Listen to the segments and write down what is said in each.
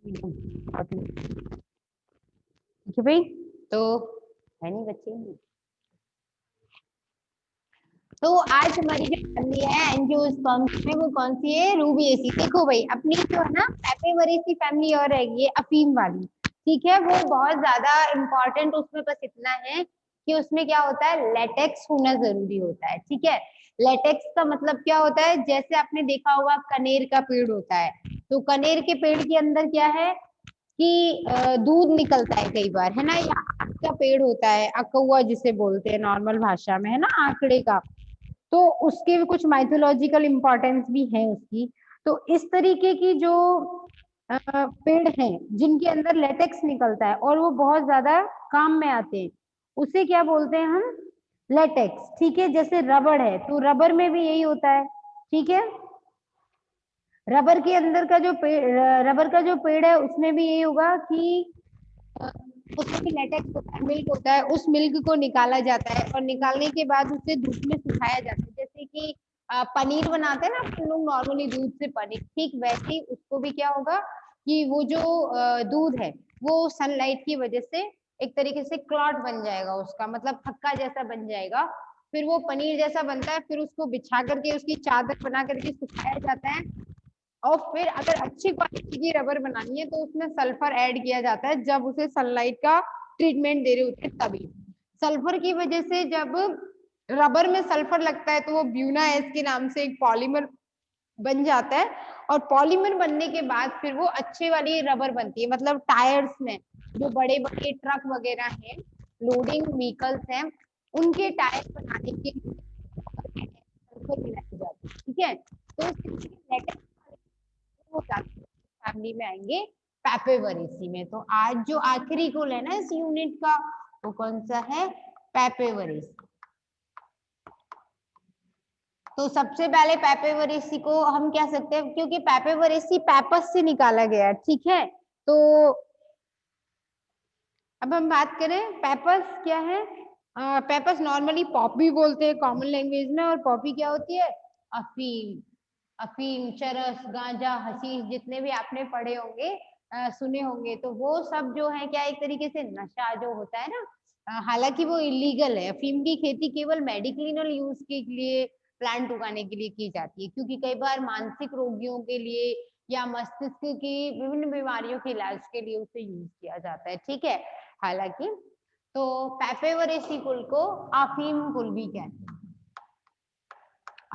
ठीक है भाई। तो है नहीं बच्चे। तो आज हमारी जो फैमिली है एंजियोस्पर्म्स में वो कौन सी है, रूबिएसी। देखो भाई अपनी जो है ना पेपिवरेसी फैमिली और है ये अफीम वाली, ठीक है। वो बहुत ज्यादा इंपॉर्टेंट, उसमें बस इतना है कि उसमें क्या होता है, लेटेक्स होना जरूरी होता है, ठीक है। लेटेक्स का मतलब क्या होता है, जैसे आपने देखा होगा कनेर का पेड़ होता है, तो कनेर के पेड़ के अंदर क्या है कि दूध निकलता है कई बार, है ना। या आक का पेड़ होता है, अकौआ जिसे बोलते हैं नॉर्मल भाषा में, है ना, आंकड़े का। तो उसके भी कुछ माइथोलॉजिकल इंपॉर्टेंस भी है उसकी। तो इस तरीके की जो पेड़ हैं जिनके अंदर लेटेक्स निकलता है और वो बहुत ज्यादा काम में आते हैं, उसे क्या बोलते हैं हम, लेटेक्स, ठीक है। जैसे रबड़ है, तो रबर में भी यही होता है, ठीक है। रबर के अंदर का जो पेड़, रबर का जो पेड़ है उसमें भी यही होगा कि अ, उसमें भी लेटेक्स होता है, मिल्क होता है, उस मिल्क को निकाला जाता है और निकालने के बाद उसे धूप में सुखाया जाता है। जैसे कि पनीर बनाते हैं ना अपन लोग नॉर्मली दूध से पनीर, ठीक वैसे ही उसको भी क्या होगा कि वो जो दूध है वो सनलाइट की वजह से एक तरीके से क्लॉट बन जाएगा, उसका मतलब थक्का जैसा बन जाएगा। फिर वो पनीर जैसा बनता है, फिर उसको बिछा करके उसकी चादर बना करके सुखाया जाता है। और फिर अगर अच्छी क्वालिटी की रबर बनानी है तो उसमें सल्फर ऐड किया जाता है, जब उसे सनलाइट का ट्रीटमेंट दे रहे होते हैं तभी। सल्फर की वजह से जब रबर में सल्फर लगता है तो वो ब्यूना एस के नाम से एक पॉलीमर बन जाता है। और पॉलीमर बनने के बाद फिर वो अच्छी वाली रबर बनती है, मतलब टायर्स में जो बड़े बड़े ट्रक वगैरह हैं, लोडिंग व्हीकल्स हैं, उनके टायर बनाने के लिए सल्फर मिलाई जाती है, ठीक है। तो वो फैमिली में आएंगे पैपेवरेसी में। तो आज जो आखिरी कुल है ना इस यूनिट का, वो कौन सा है, पैपेवरेसी। तो सबसे पहले पैपेवरेसी को हम कह सकते हैं, क्योंकि पैपेवरेसी पैपस से निकाला गया है, ठीक है। तो अब हम बात करें पैपस क्या है। पैपस नॉर्मली पॉपी बोलते हैं कॉमन लैंग्वेज में, और पॉपी क्या होती है, अफीम। अफीम, चरस, गांजा, हशीश, जितने भी आपने पढ़े होंगे, सुने होंगे, तो वो सब जो है क्या, एक तरीके से नशा जो होता है ना। हालांकि वो इलीगल है, अफीम की खेती केवल मेडिकल यूज के लिए, प्लांट उगाने के लिए की जाती है, क्योंकि कई बार मानसिक रोगियों के लिए या मस्तिष्क की विभिन्न बीमारियों के इलाज के लिए उसे यूज किया जाता है, ठीक है। हालांकि तो पैपेवरेसी कुल को अफीम कुल भी कहते हैं,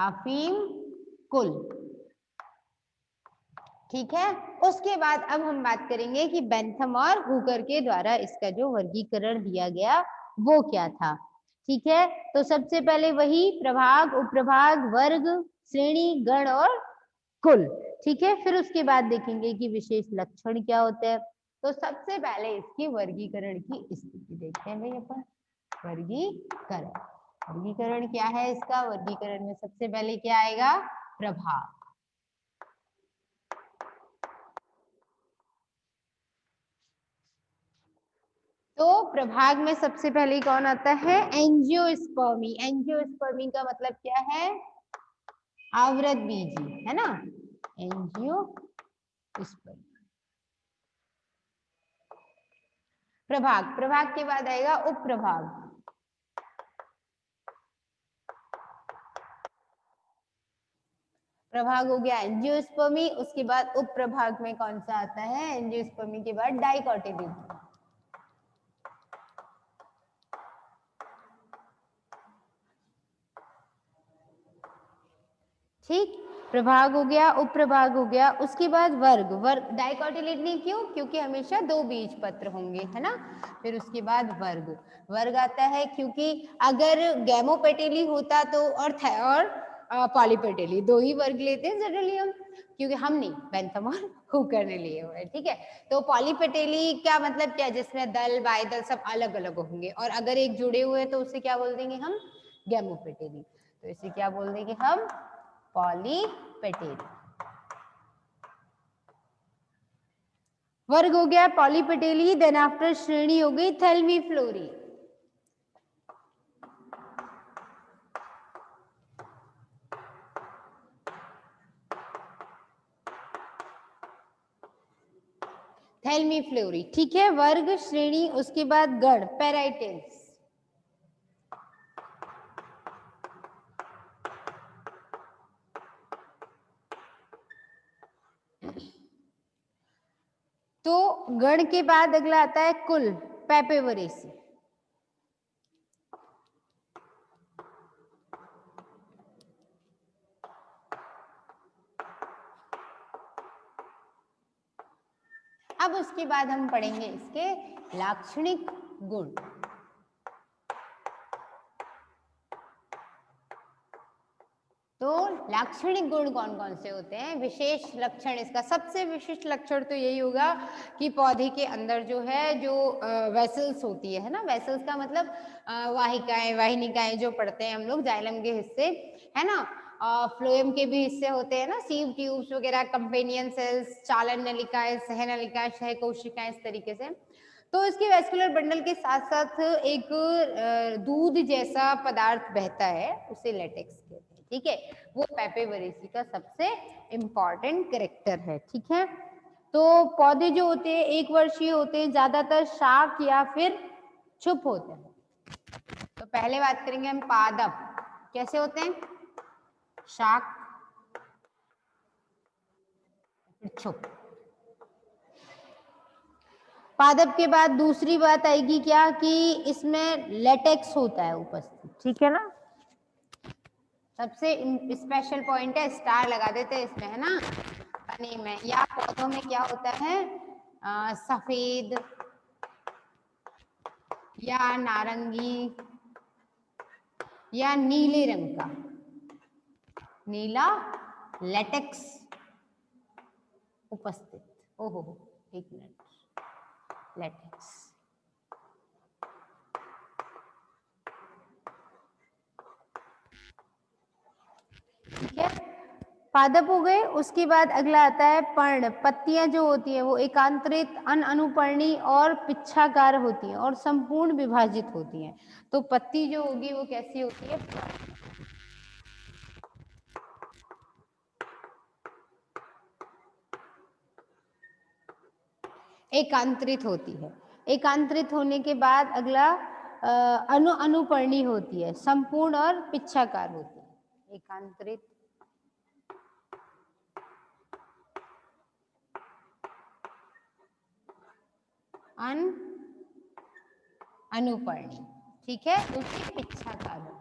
अफीम कुल, ठीक है। उसके बाद अब हम बात करेंगे कि बेंथम और हुकर के द्वारा इसका जो वर्गीकरण दिया गया वो क्या था, ठीक है। तो सबसे पहले वही प्रभाग, उपप्रभाग, वर्ग, श्रेणी, गण और कुल, ठीक है। फिर उसके बाद देखेंगे कि विशेष लक्षण क्या होते हैं। तो सबसे पहले इसकी वर्गीकरण की स्थिति देखते हैं भाई अपन। वर्गीकरण, वर्गीकरण क्या है इसका, वर्गीकरण में सबसे पहले क्या आएगा, प्रभाग। तो प्रभाग में सबसे पहले कौन आता है, एंजियोस्पर्मी। एंजियोस्पर्मी का मतलब क्या है, आवृत बीजी, है ना, एंजियोस्पर्मी। प्रभाग, प्रभाग के बाद आएगा उपप्रभाग। प्रभाग हो गया एंजियोस्पर्मी, उसके बाद उप प्रभाग में कौन सा आता है, एंजियोस्पर्मी के बाद डाइकोटिलीडनी। ठीक, प्रभाग हो गया, उप प्रभाग हो गया, उसके बाद वर्ग। वर्ग डाइकोटिलीडनी क्यों, क्योंकि हमेशा दो बीज पत्र होंगे, है ना। फिर उसके बाद वर्ग, वर्ग आता है क्योंकि अगर गैमोपेटेली होता तो और पॉलीपेटेली, दो ही वर्ग लेते हैं जनरली हम, क्योंकि हम नहीं, बेंथम और हुकर ने लिए हुए, ठीक है। तो पॉलीपेटेली का मतलब क्या, जिसमें दल बायदल सब अलग अलग होंगे, और अगर एक जुड़े हुए तो उसे क्या बोल देंगे हम, गैमोपेटेली। तो इसे क्या बोल देंगे हम, पॉलीपेटेली। वर्ग हो गया पॉलीपेटेली, देन आफ्टर श्रेणी हो गई थैल्मी फ्लोरी। लेल्मीफ्लोरी, ठीक है। वर्ग, श्रेणी, उसके बाद गण, पैराइटेल्स। तो गण के बाद अगला आता है कुल, पेपेवरेसी। अब उसके बाद हम पढ़ेंगे इसके लाक्षणिक गुण। तो लाक्षणिक गुण कौन कौन से होते हैं? विशेष लक्षण, इसका सबसे विशिष्ट लक्षण तो यही होगा कि पौधे के अंदर जो है, जो वेसल्स होती है ना, वेसल्स का मतलब वाहिकाएं, वाहिनिकाएं जो पढ़ते हैं हम लोग, जाइलम के हिस्से है ना, फ्लोएम के भी हिस्से होते हैं ना, सीव ट्यूब्स वगैरह, कंपेनियन सेल्स, चालन नलिकाएं, सहनलिकाएं, सहकोशिकाएं, इस तरीके से। तो इसके वेस्कुलर बंडल के साथ साथ एक दूध जैसा पदार्थ बहता है, उसे लेटेक्स कहते हैं, ठीक है। वो पेपेवरेसी का सबसे इम्पॉर्टेंट कैरेक्टर है, ठीक है। तो पौधे जो होते हैं 1 वर्षीय होते हैं, ज्यादातर शाक या फिर छुप होते हैं। तो पहले बात करेंगे हम पादप, कैसे होते हैं? शाक, छुप। पादप के बाद दूसरी बात आएगी क्या, कि इसमें लेटेक्स होता है उपस्थित, ठीक है ना। सबसे स्पेशल पॉइंट है, स्टार लगा देते हैं इसमें, है ना, पानी में या पौधों में क्या होता है, सफेद या नारंगी या नीले रंग का, नीला लेटेक्स उपस्थित। ओहो, एक मिनट, लेटेक्स, ठीक है। पादप हो गए। उसके बाद अगला आता है पर्ण। पत्तियां जो होती है वो एकांतरित, अनुपर्णी और पिच्छाकार होती हैं और संपूर्ण विभाजित होती हैं। तो पत्ती जो होगी वो कैसी होती है? एकांतरित होती है। एकांतरित होने के बाद अगला अनुपर्णी होती है, संपूर्ण और पिच्छाकार होती है। एकांतरित, अनुपर्णी, ठीक है, उसकी पिच्छाकार होगी।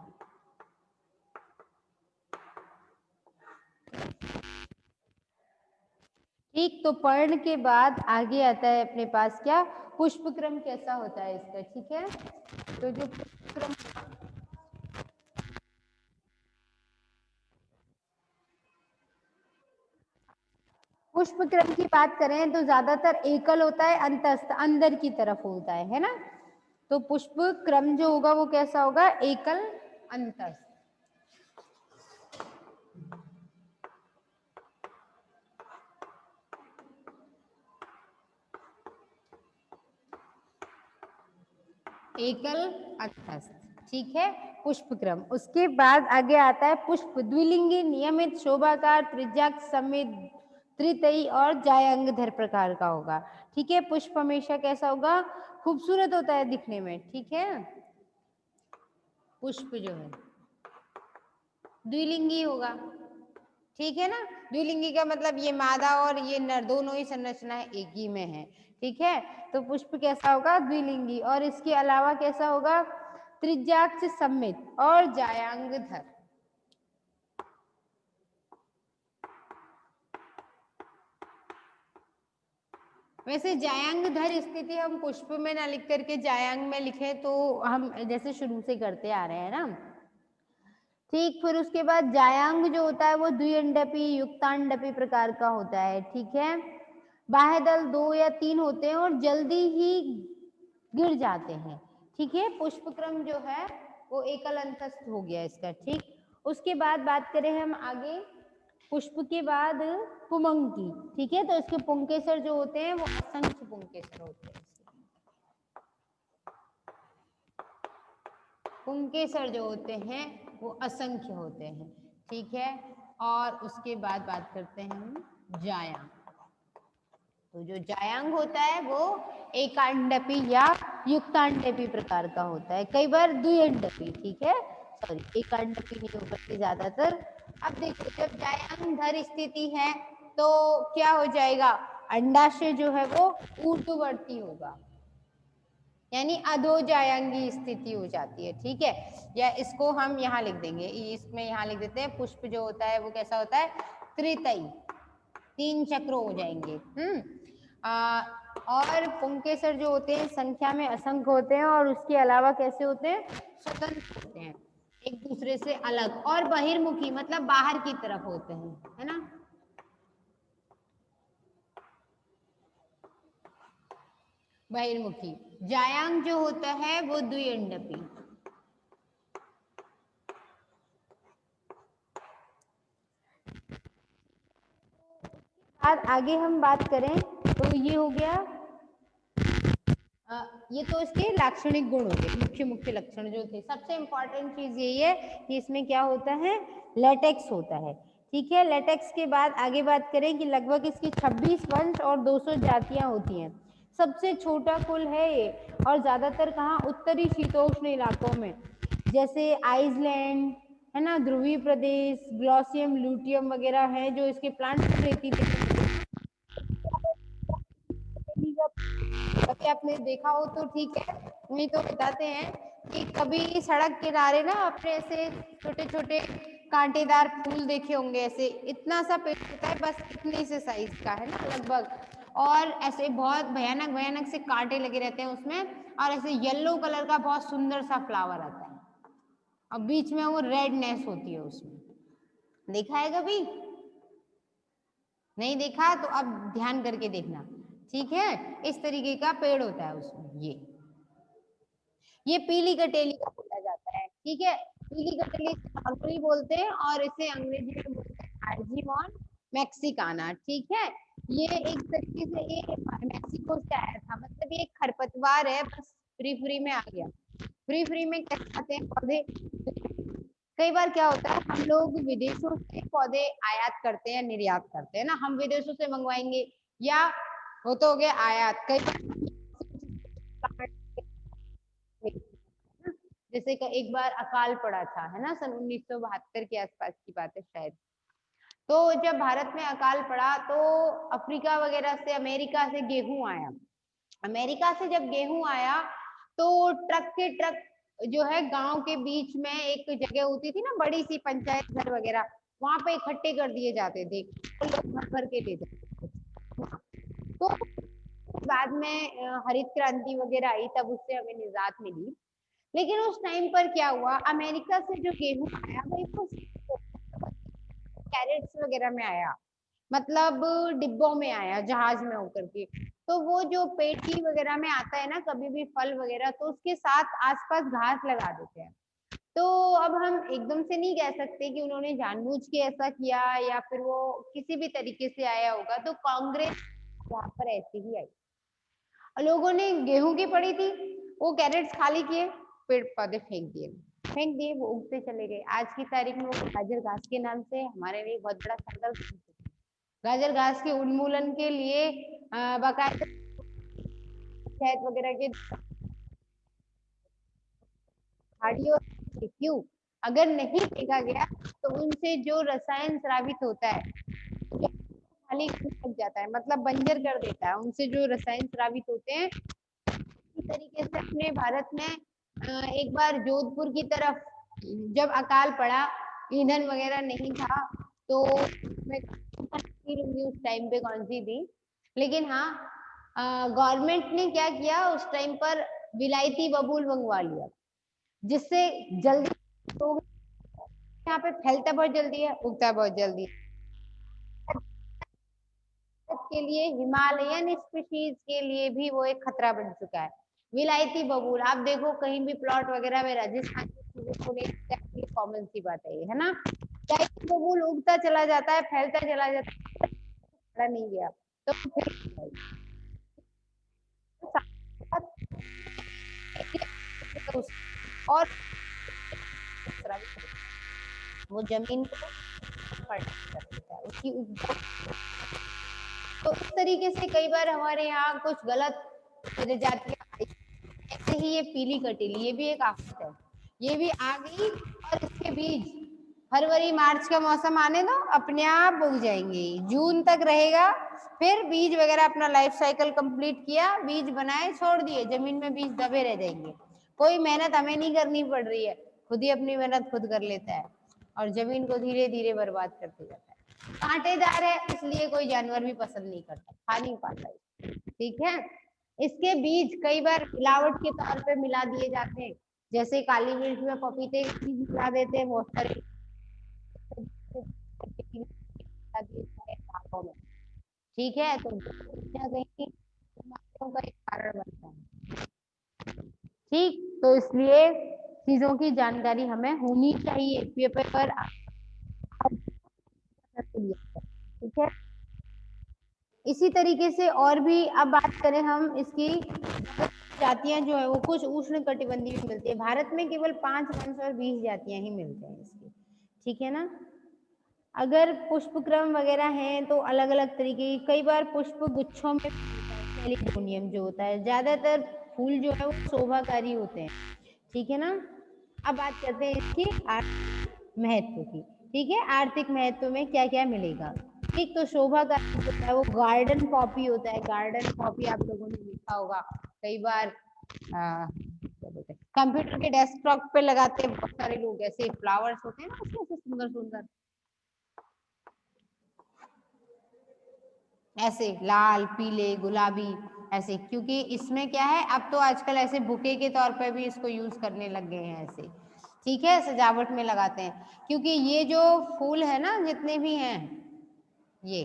ठीक, तो पर्ण के बाद आगे आता है अपने पास क्या, पुष्पक्रम कैसा होता है इसका, ठीक है। तो जो पुष्पक्रम, पुष्पक्रम की बात करें तो ज्यादातर एकल होता है, अंतस्थ, अंदर की तरफ होता है ना। तो पुष्पक्रम जो होगा वो कैसा होगा, एकल, अंतस्थ। एकल, अंतस्थ, ठीक है, पुष्पक्रम। उसके बाद आगे आता है पुष्प द्विलिंगी, नियमित, शोभाकार, त्रिज्याक, समित, त्रितयी और जायांगधर प्रकार का होगा, ठीक है। पुष्प हमेशा कैसा होगा, खूबसूरत होता है दिखने में, ठीक है। पुष्प जो है द्विलिंगी होगा, ठीक है ना। द्विलिंगी का मतलब ये मादा और ये नर दोनों ही संरचनाएं एक ही में है, ठीक है। तो पुष्प कैसा होगा, द्विलिंगी। और इसके अलावा कैसा होगा, त्रिज्याक्ष, सम्मित और जायांगधर। वैसे जायांगधर स्थिति हम पुष्प में ना लिख करके जायांग में लिखे तो हम जैसे शुरू से करते आ रहे हैं ना, ठीक। फिर उसके बाद जायांग जो होता है वो द्विअंडपी, युक्तांडपी प्रकार का होता है, ठीक है। बाह्य दल 2 या 3 होते हैं और जल्दी ही गिर जाते हैं, ठीक है। पुष्पक्रम जो है वो एकल, अंतस्थ हो गया इसका, ठीक। उसके बाद बात करें हम आगे, पुष्प के बाद पुमंग की, ठीक है। तो इसके पुंकेसर जो होते हैं वो असंख्य पुंकेसर होते हैं। पुंकेसर जो होते हैं वो असंख्य होते हैं, ठीक है। और उसके बाद बात करते हैं हम जायांग। तो जो जायांग होता है वो एकांडपी या युक्तांडपी प्रकार का होता है, कई बार द्विअंडपी, ठीक है, सॉरी एकांडपी नहीं हो सकती ज्यादातर। अब देखो जब जायांग धर स्थिति है तो क्या हो जाएगा, अंडाशय जो है वो ऊर्ध्ववर्ती होगा, यानी अधोजायांगी स्थिति हो जाती है, ठीक है। या इसको हम यहाँ लिख देंगे, इसमें यहाँ लिख देते हैं, पुष्प जो होता है वो कैसा होता है, त्रितई, 3 चक्र हो जाएंगे। और पुंकेसर जो होते हैं संख्या में असंख्य होते हैं और उसके अलावा कैसे होते हैं, स्वतंत्र होते हैं, एक दूसरे से अलग, और बहिर्मुखी मतलब बाहर की तरफ होते हैं, है ना। बहिर्मुखी जायांग जो होता है वो द्विअंडपी। आगे हम बात करें तो ये हो गया, ये तो इसके लाक्षणिक गुण हो गए, मुख्य मुख्य लक्षण जो थे। सबसे इंपॉर्टेंट चीज यही है कि इसमें क्या होता है, लेटेक्स होता है, ठीक है। लेटेक्स के बाद आगे बात करें कि लगभग इसकी 26 वंश और 200 जातियां होती हैं। सबसे छोटा कुल है ये, और ज्यादातर कहाँ, उत्तरी शीतोष्ण इलाकों में, जैसे आइसलैंड है ना, ध्रुवीय प्रदेश, ग्लॉसियम लूटियम वगैरह है जो इसके प्लांट रेती कभी आपने देखा हो तो ठीक है, नहीं तो बताते हैं कि कभी सड़क किनारे ना अपने ऐसे छोटे छोटे कांटेदार फूल देखे होंगे, ऐसे इतना सा पेड़ होता है, बस इतने से साइज का है ना लगभग, और ऐसे बहुत भयानक भयानक से कांटे लगे रहते हैं उसमें, और ऐसे येलो कलर का बहुत सुंदर सा फ्लावर आता है, और बीच में वो रेडनेस होती है उसमें। देखा है कभी? नहीं देखा तो अब ध्यान करके देखना, ठीक है। इस तरीके का पेड़ होता है उसमें, ये पीली कटेली का बोला जाता है, ठीक है। पीली कटेली नॉर्मली बोलते हैं और इसे अंग्रेजी में बोलते हैं आर्जीमॉन मैक्सिकाना, ठीक है। ये एक तरीके से ये मैक्सिको से आया था, मतलब ये एक खरपतवार है, बस फ्री फ्री में आ गया। फ्री फ्री में कैसे आते हैं पौधे, कई बार क्या होता है हम लोग विदेशों से पौधे आयात करते हैं, निर्यात करते हैं ना, हम विदेशों से मंगवाएंगे, या वो तो हो गया आयात, कई बार जैसे कि एक बार अकाल पड़ा था, है ना, सन 1972 के आसपास की बात है शायद। तो जब भारत में अकाल पड़ा तो अफ्रीका वगैरह से, अमेरिका से गेहूं आया। अमेरिका से जब गेहूं आया तो ट्रक के ट्रक जो है गांव के बीच में एक जगह होती थी ना, बड़ी सी पंचायत घर वगैरह, वहां पे इकट्ठे कर दिए जाते थे, तो लोग भर भर के ले जाते थे। तो बाद में हरित क्रांति वगैरह आई, तब उससे हमें निजात मिली। लेकिन उस टाइम पर क्या हुआ, अमेरिका से जो गेहूं आया भाई वो कैरेट्स वगैरह में आया, मतलब डिब्बों में आया, जहाज में होकर के। तो वो जो पेटी वगैरह में आता है ना कभी भी फल वगैरह, तो उसके साथ आसपास घास लगा देते हैं। तो अब हम एकदम से नहीं कह सकते कि उन्होंने जानबूझ के ऐसा किया या फिर वो किसी भी तरीके से आया होगा, तो कांग्रेस यहाँ पर ऐसे ही आई, और लोगों ने गेहूं की पड़ी थी, वो कैरेट्स खाली किए, पेड़ पौधे फेंक दिए, वो उगते चले गए। आज की तारीख में वो गाजर घास के नाम से हमारे लिए बहुत बड़ा संकल्प। गाजर घास के उन्मूलन के लिए बाकायदा शहद वगैरह के झाड़ियों, क्यों, अगर नहीं फेंका गया तो उनसे जो रसायन स्रावित होता है खाली लग जाता है, मतलब बंजर कर देता है, उनसे जो रसायन स्रावित होते हैं। इसी तरीके से अपने भारत में एक बार जोधपुर की तरफ जब अकाल पड़ा, ईंधन वगैरह नहीं था, तो मैं उस टाइम पे कौन सी थी, लेकिन हाँ गवर्नमेंट ने क्या किया उस टाइम पर, विलायती बबूल मंगवा लिया, जिससे जल्दी तो यहाँ पे फैलता बहुत जल्दी है, उगता बहुत जल्दी है। के लिए हिमालयन स्पीशीज के लिए भी वो एक खतरा बन चुका है। विलायती बबूल आप देखो कहीं भी प्लॉट वगैरह में, राजस्थान की कॉमन सी बात है ये, है ना। विलायती बबूल उगता चला जाता है, फैलता चला जाता है, नहीं गया तो फिर और वो जमीन को फर्टाइल कर देता है, उसकी उपजाऊ। तो इस तरीके से कई बार हमारे यहाँ कुछ गलत प्रजातियां आई। ऐसे ही ये पीली कटीली, ये भी एक आफत है, ये भी आ गई और इसके बीज फरवरी मार्च का मौसम आने दो, अपने आप उग जाएंगे, जून तक रहेगा, फिर बीज वगैरह अपना लाइफ साइकिल कंप्लीट किया, बीज बनाए छोड़ दिए, जमीन में बीज दबे रह जाएंगे। कोई मेहनत हमें नहीं करनी पड़ रही है, खुद ही अपनी मेहनत खुद कर लेता है और जमीन को धीरे धीरे बर्बाद करते जाता है। कांटेदार है इसलिए कोई जानवर भी पसंद नहीं करता, खा नहीं पाता है, ठीक है। इसके बीज कई बार मिलावट के तौर पे मिला दिए जाते हैं, जैसे काली मिर्च में पपीते की बीज मिला देते हैं बहुत सारे, मिला दिए जाते हैं दालों में, ठीक है, तो कहीं ना कहीं बीमारियों का एक कारण बनता है, ठीक। तो इसलिए चीजों की जानकारी हमें होनी चाहिए पेपर, ठीक है। इसी तरीके से और भी अब बात करें हम इसकी जातियां जो है वो कुछ उष्ण कटिबंधीय में मिलती है, भारत में केवल 5 वंश और 20 जातियां ही मिलते हैं इसकी, ठीक है ना। अगर पुष्प क्रम वगैरह हैं तो अलग अलग तरीके की, कई बार पुष्प गुच्छों में सेलिडोनियम जो होता है, ज्यादातर फूल जो है वो शोभाकारी होते हैं, ठीक है ना। अब बात करते हैं इसकी आर्थिक महत्व की, ठीक है, आर्थिक महत्व में क्या क्या मिलेगा, ठीक। तो शोभाकारी होता है वो गार्डन पॉपी होता है, गार्डन पॉपी आप लोगों ने देखा होगा कई बार, क्या बोलते हैं, कंप्यूटर के डेस्कटॉप पे लगाते हैं बहुत सारे लोग, ऐसे फ्लावर्स होते हैं ना उसके, ऐसे सुंदर सुंदर, ऐसे लाल पीले गुलाबी ऐसे, क्योंकि इसमें क्या है, अब तो आजकल ऐसे बुके के तौर पे भी इसको यूज करने लग गए हैं ऐसे, ठीक है, सजावट में लगाते हैं, क्योंकि ये जो फूल है ना जितने भी हैं ये,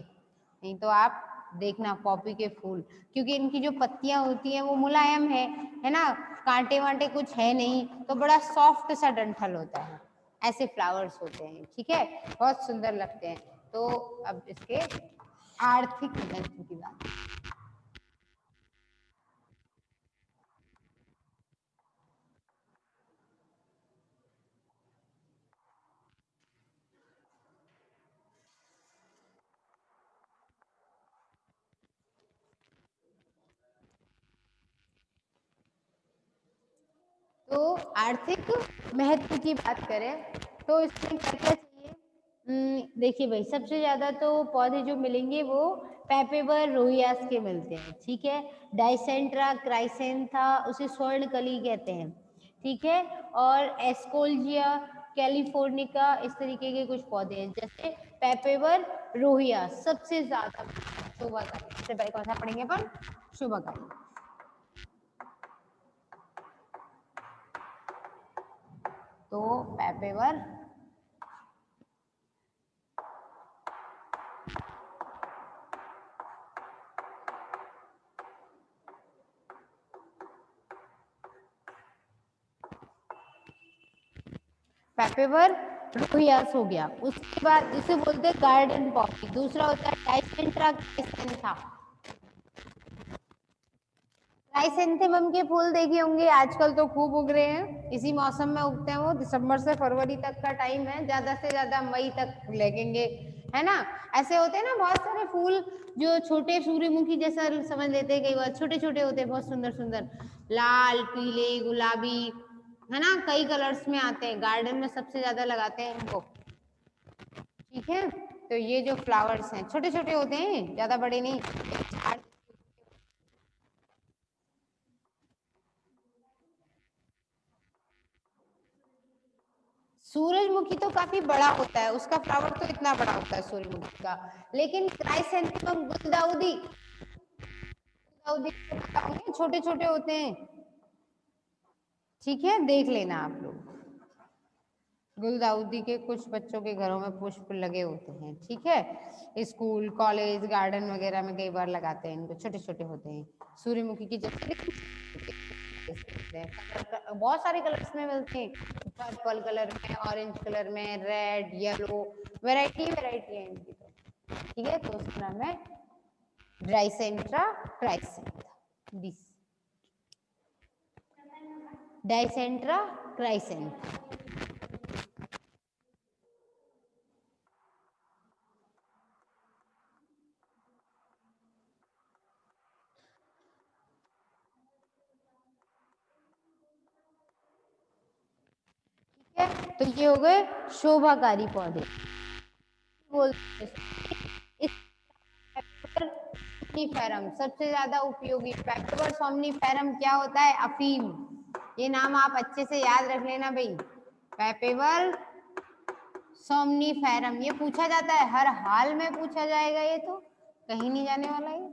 नहीं तो आप देखना पॉपी के फूल, क्योंकि इनकी जो पत्तियां होती हैं वो मुलायम है ना, कांटे वांटे कुछ है नहीं, तो बड़ा सॉफ्ट सा डंठल होता है, ऐसे फ्लावर्स होते हैं, ठीक है, बहुत सुंदर लगते हैं। तो अब इसके आर्थिक महत्व की बात, तो आर्थिक महत्व की बात करें तो इसमें क्या क्या चाहिए, देखिए भाई, सबसे ज्यादा तो पौधे जो मिलेंगे वो पेपेवर रोहियास के मिलते हैं, ठीक है, डाइसेंट्रा क्राइसेंथा उसे स्वर्ण कली कहते हैं, ठीक है, और एस्कोल्जिया कैलिफोर्निका इस तरीके के कुछ पौधे हैं, जैसे पेपेवर रोहिया सबसे ज्यादा शोभाकारी, सबसे पहले कौन सा पढ़ेंगे अपन, शोभाकारी, तो पेपेवर पेपेवर रोहियास हो गया, उसके बाद इसे बोलते हैं गार्डन पॉपी, दूसरा होता है डाइसेंट्रा क्राइसेंथा, क्राइसेंथेमम के फूल देखे होंगे आजकल तो खूब उग रहे हैं, इसी मौसम में उगते हैं, वो दिसंबर से फरवरी तक का टाइम है, ज्यादा से ज्यादा मई तक लगेंगे, है ना। ऐसे होते हैं ना बहुत सारे फूल जो छोटे सूर्यमुखी जैसा समझ लेते हैं, कई बार छोटे छोटे होते हैं, बहुत सुंदर सुंदर, लाल पीले गुलाबी, है ना, कई कलर्स में आते हैं, गार्डन में सबसे ज्यादा लगाते हैं इनको, ठीक है। तो ये जो फ्लावर्स हैं छोटे छोटे होते हैं, ज्यादा बड़े नहीं, सूरजमुखी तो काफी बड़ा होता है, उसका फ्लावर तो इतना बड़ा होता है सूरजमुखी का, लेकिन क्राइसेंथेमम गुलदाउदी, गुलदाउदी छोटे छोटे होते हैं, ठीक है, देख लेना आप लोग, गुलदाउदी के कुछ बच्चों के घरों में पुष्प लगे होते हैं, ठीक है, स्कूल कॉलेज गार्डन वगैरह में कई बार लगाते हैं इनको, छोटे छोटे होते हैं, सूर्यमुखी की जैसे बहुत सारे कलर्स में मिलते हैं, पर्पल कलर में, ऑरेंज कलर में, रेड येलो, वैरायटी वैरायटी है इनकी, तो ठीक है, तो उसका नाम है ड्राइसेंट्रा क्राइसेंथा, डाइसेंट्रा क्राइसेंथा, तो ये हो गए शोभाकारी पौधे बोलते हैं। सोमनीफेरम सबसे ज्यादा उपयोगी पेपेवर सोमनीफेरम क्या होता है? अफीम। ये नाम आप अच्छे से याद रख लेना भाई, पेपेवर सोमनीफेरम। ये पूछा जाता है, हर हाल में पूछा जाएगा, ये तो कहीं नहीं जाने वाला है।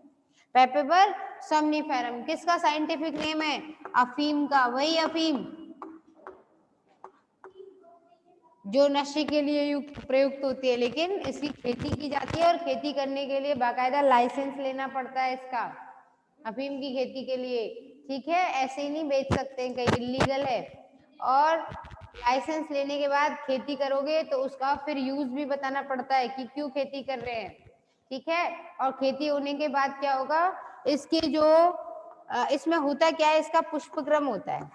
पेपेवर सोमनीफेरम किसका साइंटिफिक नेम है? अफीम का, वही अफीम जो नशे के लिए प्रयुक्त होती है, लेकिन इसकी खेती की जाती है और खेती करने के लिए बाकायदा लाइसेंस लेना पड़ता है इसका, अफीम की खेती के लिए। ठीक है, ऐसे ही नहीं बेच सकते, कहीं इलीगल है। और लाइसेंस लेने के बाद खेती करोगे तो उसका फिर यूज भी बताना पड़ता है कि क्यों खेती कर रहे हैं। ठीक है, और खेती होने के बाद क्या होगा, इसके जो इसमें होता क्या है, इसका पुष्पक्रम होता है।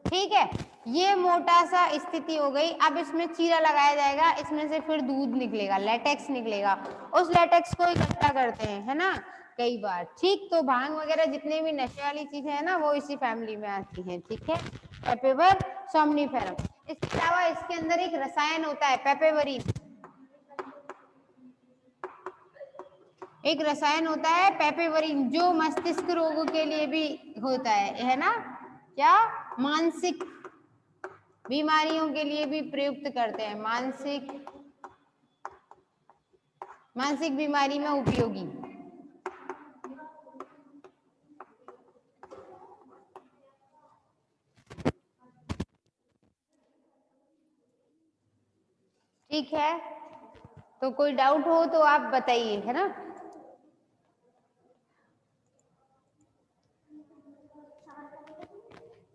ठीक है, ये मोटा सा स्थिति हो गई। अब इसमें चीरा लगाया जाएगा, इसमें से फिर दूध निकलेगा, लेटेक्स निकलेगा। उस लेटेक्स को इकट्ठा करते हैं, है ना, कई बार। ठीक, तो भांग वगैरह जितने भी नशे वाली चीजें है ना, वो इसी फैमिली में आती हैं। ठीक है, पेपेवर सोमनीफेरम। इसके अलावा इसके अंदर एक रसायन होता है पेपेवरीन, एक रसायन होता है पेपेवरीन, जो मस्तिष्क रोगों के लिए भी होता है ना, क्या, मानसिक बीमारियों के लिए भी प्रयुक्त करते हैं, मानसिक बीमारी में उपयोगी। ठीक है, तो कोई डाउट हो तो आप बताइए, है ना।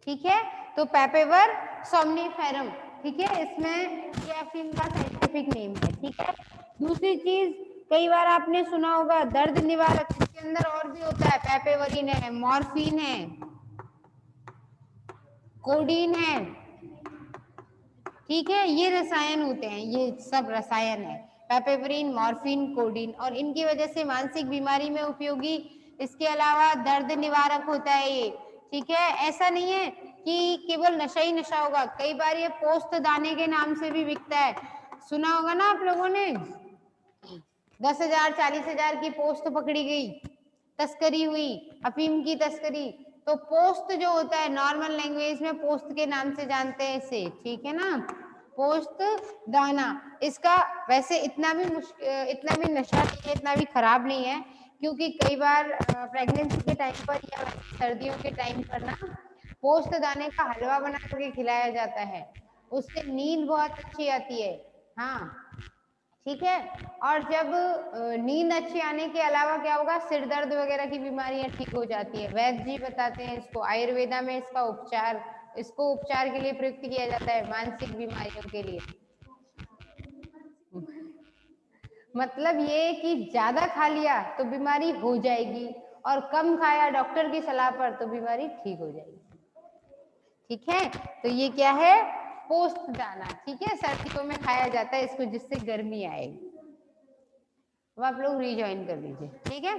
ठीक है, तो पेपेवर सोमनीफेरम, ठीक है, इसमें ये अफीम का साइंटिफिक नेम है। ठीक है, दूसरी चीज, कई बार आपने सुना होगा दर्द निवारक, इसके अंदर और भी होता है, पेपेवरीन है, मॉर्फिन है, कोडीन है। ठीक है, ये रसायन होते हैं, ये सब रसायन है, पेपेवरीन, मॉर्फिन, कोडीन, और इनकी वजह से मानसिक बीमारी में उपयोगी। इसके अलावा दर्द निवारक होता है ये। ठीक है, ऐसा नहीं है कि केवल नशा ही नशा होगा, कई बार ये पोस्त दाने के नाम से भी बिकता है, सुना होगा ना आप लोगों ने, 10,000 40,000 की पोस्त पकड़ी गई, तस्करी हुई, अफीम की तस्करी। तो पोस्त जो होता है, नॉर्मल लैंग्वेज में पोस्त के नाम से जानते हैं इसे, ठीक है ना, पोस्त दाना। इसका वैसे इतना भी नशा नहीं है, इतना भी खराब नहीं है, क्योंकि कई बार प्रेगनेंसी के टाइम पर या सर्दियों के टाइम पर ना पोस्त दाने का हलवा बना करके खिलाया जाता है, उससे नींद बहुत अच्छी आती है। हाँ, ठीक है, और जब नींद अच्छी आने के अलावा क्या होगा, सिर दर्द वगैरह की बीमारियां ठीक हो जाती है। वैद्य जी बताते हैं इसको, आयुर्वेदा में इसको उपचार के लिए प्रयुक्त किया जाता है, मानसिक बीमारियों के लिए। मतलब ये कि ज्यादा खा लिया तो बीमारी हो जाएगी, और कम खाया डॉक्टर की सलाह पर तो बीमारी ठीक हो जाएगी। ठीक है, तो ये क्या है, पोस्त दाना। ठीक है, सर्दियों में खाया जाता है इसको, जिससे गर्मी आएगी। अब आप लोग रिज्वाइन कर लीजिए। ठीक है।